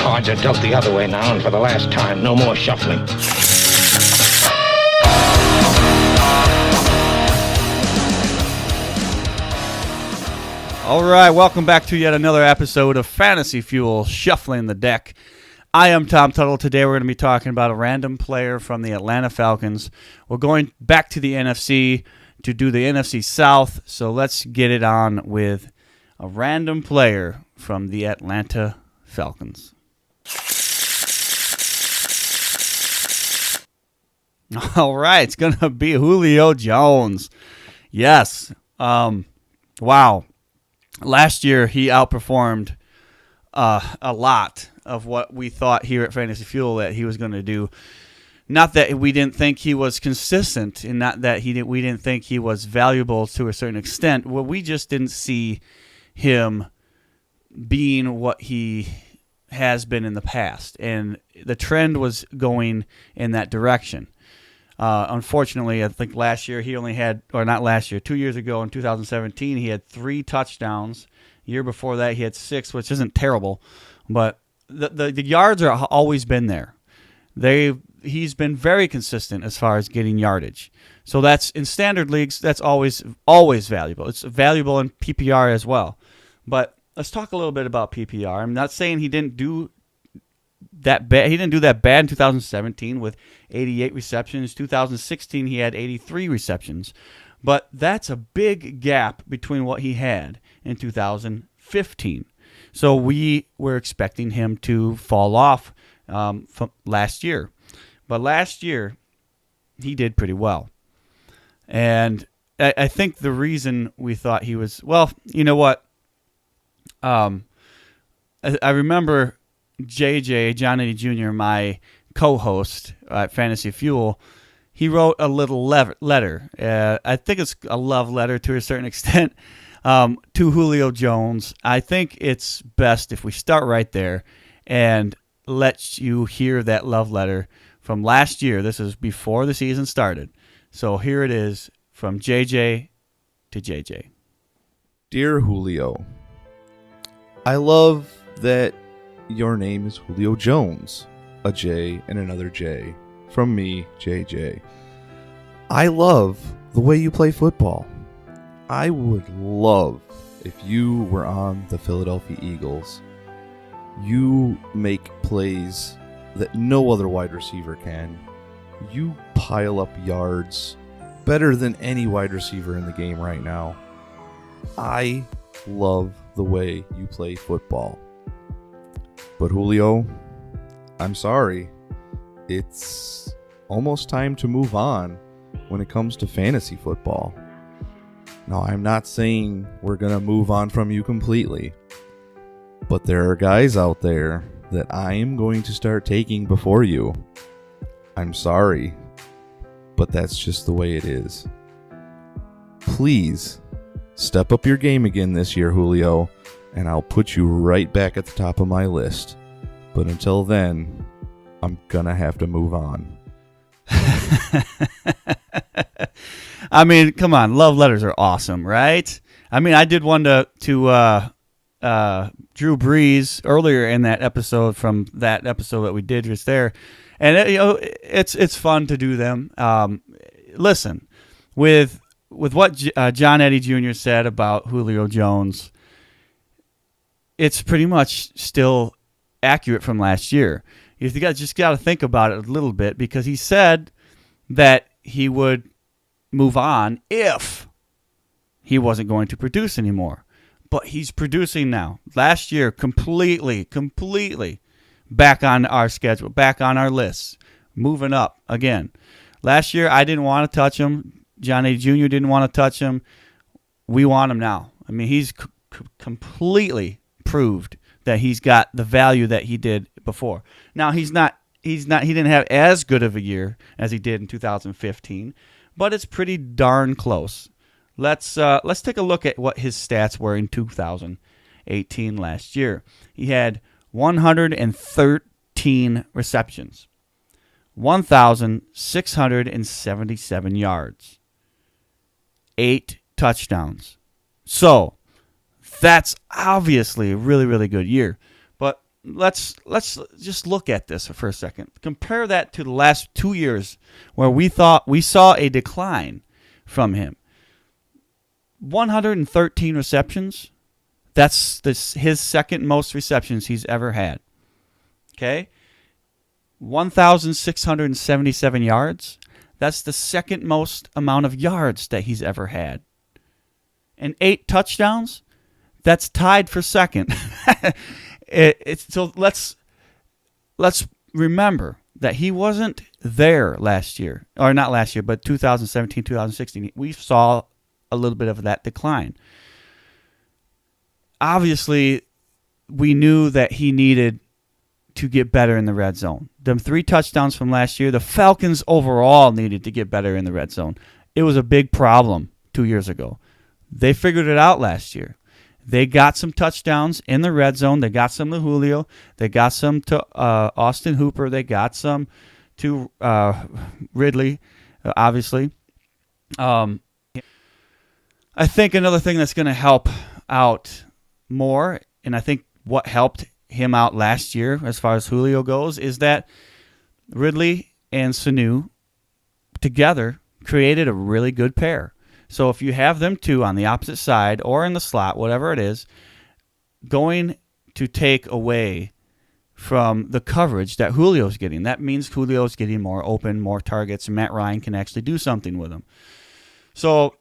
cards are dealt the other way now, and for the last time, no more shuffling. All right, welcome back to yet another episode of Fantasy Fuel, Shuffling the Deck. I am Tom Tuttle. Today we're going to be talking about a random player from the Atlanta Falcons. We're going back to the NFC to do the NFC South, so let's get it on with a random player from the Atlanta Falcons. All right, it's going to be Julio Jones. Yes. Wow. Last year, he outperformed a lot of what we thought here at Fantasy Fuel that he was going to do. Not that we didn't think he was consistent, and not that we didn't think he was valuable to a certain extent. Well, we just didn't see him being what he has been in the past, and the trend was going in that direction. Unfortunately, I think last year he only had, or not last year, 2 years ago in 2017, he had 3 touchdowns. The year before that, he had 6, which isn't terrible, but the yards are always been there. He's been very consistent as far as getting yardage. So that's in standard leagues, that's always valuable. It's valuable in PPR as well. But let's talk a little bit about PPR. I'm not saying he didn't do that bad. He didn't do that bad in 2017 with 88 receptions. 2016 he had 83 receptions. But that's a big gap between what he had in 2015. So we were expecting him to fall off from last year. But last year he did pretty well. And I think the reason we thought he was, well, you know what? I remember JJ, John Eddie Jr., my co-host at Fantasy Fuel, he wrote a little letter. I think it's a love letter to a certain extent to Julio Jones. I think it's best if we start right there and let you hear that love letter from last year. This is before the season started. So here it is from JJ to JJ. Dear Julio, I love that your name is Julio Jones, a J and another J. From me, JJ. I love the way you play football. I would love if you were on the Philadelphia Eagles. You make plays that no other wide receiver can. You pile up yards better than any wide receiver in the game right now. I love the way you play football. But Julio, I'm sorry. It's almost time to move on when it comes to fantasy football. Now, I'm not saying we're going to move on from you completely, but there are guys out there that I am going to start taking before you. I'm sorry, but that's just the way it is. Please step up your game again this year, Julio, and I'll put you right back at the top of my list. But until then, I'm gonna have to move on. I mean, come on, love letters are awesome, right? I mean, I did one to Drew Brees earlier in that episode, from that episode that we did just there, and it's fun to do them. Listen, with what John Eddie Jr. said about Julio Jones, it's pretty much still accurate from last year. You just got to think about it a little bit, because he said that he would move on if he wasn't going to produce anymore. But he's producing now. Last year, completely back on our schedule, back on our list, moving up again. Last year, I didn't want to touch him. John A. Jr. didn't want to touch him. We want him now. I mean, he's completely proved that he's got the value that he did before. Now, he didn't have as good of a year as he did in 2015, but it's pretty darn close. Let's take a look at what his stats were in 2018 last year. He had 113 receptions, 1,677 yards, 8 touchdowns. So that's obviously a really, really good year. But let's just look at this for a second. Compare that to the last 2 years where we thought we saw a decline from him. 113 receptions. That's his second most receptions he's ever had. Okay? 1,677 yards. That's the second most amount of yards that he's ever had. And 8 touchdowns. That's tied for second. So let's remember that he wasn't there last year, or not last year, but 2017, 2016. We saw a little bit of that decline. Obviously, we knew that he needed to get better in the red zone. Them 3 touchdowns from last year, the Falcons overall needed to get better in the red zone. It was a big problem 2 years ago. They figured it out last year. They got some touchdowns in the red zone. They got some to Julio. They got some to Austin Hooper. They got some to Ridley, obviously. I think another thing that's going to help out more, and I think what helped him out last year as far as Julio goes, is that Ridley and Sanu together created a really good pair. So if you have them two on the opposite side or in the slot, whatever it is, going to take away from the coverage that Julio's getting. That means Julio's getting more open, more targets, and Matt Ryan can actually do something with him. So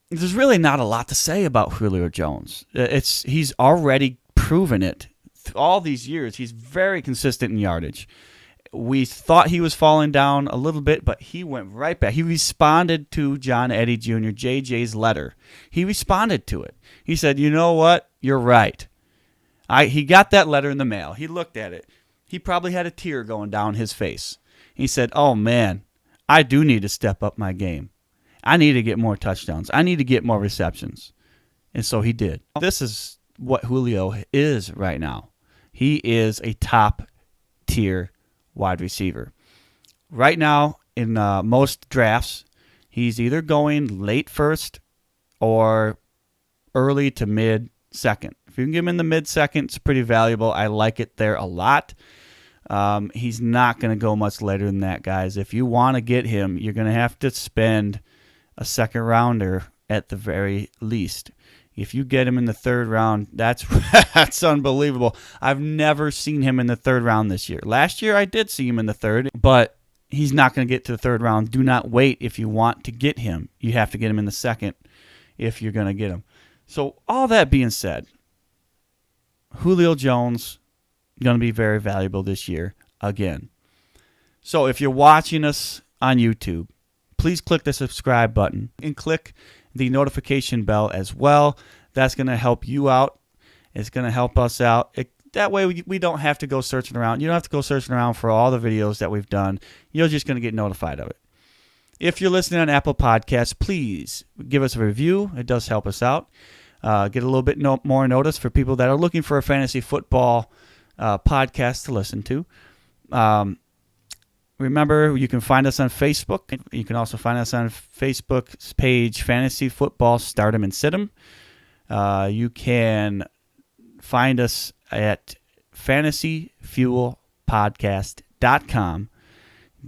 there's really not a lot to say about Julio Jones. He's already proven it. All these years, he's very consistent in yardage. We thought he was falling down a little bit, but he went right back. He responded to John Eddie Jr., JJ's letter. He responded to it. He said, you know what? You're right. He got that letter in the mail. He looked at it. He probably had a tear going down his face. He said, oh, man, I do need to step up my game. I need to get more touchdowns. I need to get more receptions. And so he did. This is what Julio is right now. He is a top-tier wide receiver. Right now, in most drafts, he's either going late first or early to mid-second. If you can get him in the mid-second, it's pretty valuable. I like it there a lot. He's not going to go much later than that, guys. If you want to get him, you're going to have to spend a second rounder at the very least. If you get him in the third round, that's unbelievable. I've never seen him in the third round this year. Last year, I did see him in the third, but he's not going to get to the third round. Do not wait if you want to get him. You have to get him in the second if you're going to get him. So all that being said, Julio Jones going to be very valuable this year again. So if you're watching us on YouTube, please click the subscribe button and click the notification bell as well. That's going to help you out. It's going to help us out. That way we don't have to go searching around. You don't have to go searching around for all the videos that we've done. You're just going to get notified of it. If you're listening on Apple Podcasts, please give us a review. It does help us out. Get a little bit more notice for people that are looking for a fantasy football podcast to listen to. Remember, you can find us on Facebook. You can also find us on Facebook's page, Fantasy Football Stardom and Situm. You can find us at fantasyfuelpodcast.com.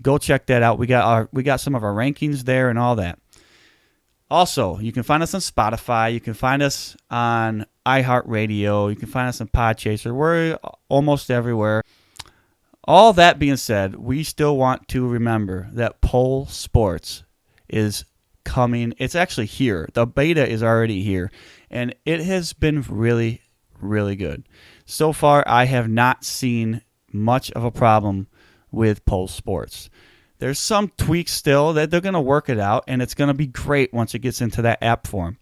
Go check that out. We got some of our rankings there and all that. Also, you can find us on Spotify. You can find us on iHeartRadio. You can find us on Podchaser. We're almost everywhere. All that being said, we still want to remember that Pole Sports is coming. It's actually here. The beta is already here, and it has been really, really good. So far, I have not seen much of a problem with Pole Sports. There's some tweaks still that they're going to work it out, and it's going to be great once it gets into that app form.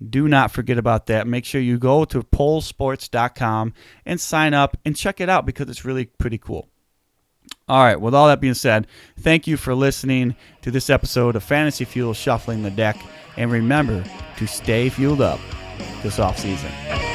Do not forget about that. Make sure you go to polesports.com and sign up and check it out because it's really pretty cool. All right, with all that being said, thank you for listening to this episode of Fantasy Fuel Shuffling the Deck. And remember to stay fueled up this offseason.